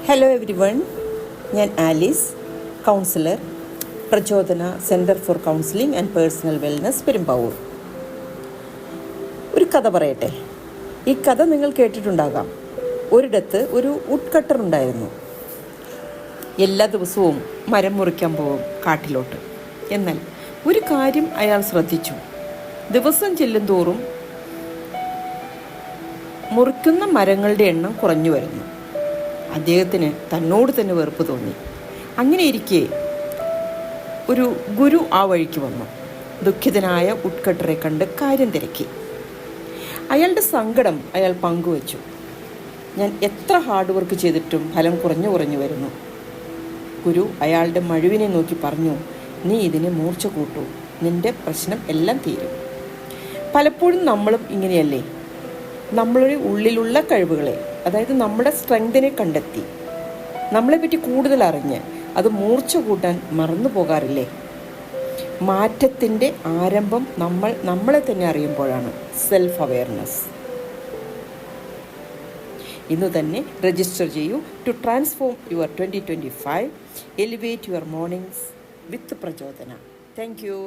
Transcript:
Hello everyone, ഞാൻ Alice, counsellor, Prachodana centre for counselling and personal wellness, Perumbavoor. ഒരു കഥ പറയട്ടെ. ഈ കഥ നിങ്ങൾ കേട്ടിട്ടുണ്ടാകാം. ഒരിടത്ത് ഒരു വുഡ് കട്ടർ ഉണ്ടായിരുന്നു. എല്ലാ ദിവസവും മരം മുറിക്കാൻ പോകും കാട്ടിലോട്ട്. എന്നാൽ ഒരു കാര്യം അയാൾ ശ്രദ്ധിച്ചു. ദിവസം ചെല്ലുന്തോറും മുറിക്കുന്ന മരങ്ങളുടെ എണ്ണം കുറഞ്ഞു വരുന്നു. അദ്ദേഹത്തിന് തന്നോട് തന്നെ വെറുപ്പ് തോന്നി. അങ്ങനെ ഇരിക്കെ ഒരു ഗുരു ആ വഴിക്ക് വന്നു. ദുഃഖിതനായ വുഡ്കട്ടറെ കണ്ട് കാര്യം തിരക്കി. അയാളുടെ സങ്കടം അയാൾ പങ്കുവച്ചു. ഞാൻ എത്ര ഹാർഡ് വർക്ക് ചെയ്തിട്ടും ഫലം കുറഞ്ഞു വരുന്നു. ഗുരു അയാളുടെ മഴുവിനെ നോക്കി പറഞ്ഞു, നീ ഇതിനെ മൂർച്ച കൂട്ടൂ, നിന്റെ പ്രശ്നം എല്ലാം തീരും. പലപ്പോഴും നമ്മളും ഇങ്ങനെയല്ലേ? നമ്മളുടെ ഉള്ളിലുള്ള കഴിവുകളെ, അതായത് നമ്മുടെ സ്ട്രെങ്തിനെ കണ്ടെത്തി നമ്മളെപ്പറ്റി കൂടുതൽ അറിഞ്ഞ് അത് മൂർച്ച കൂട്ടാൻ മറന്നു പോകാറില്ലേ? മാറ്റത്തിൻ്റെ ആരംഭം നമ്മളെ തന്നെ അറിയുമ്പോഴാണ് സെൽഫ് അവെയർനെസ്. ഇന്നു തന്നെ രജിസ്റ്റർ ചെയ്യൂ to transform your 2025. Elevate your mornings with Prachodana. Thank U.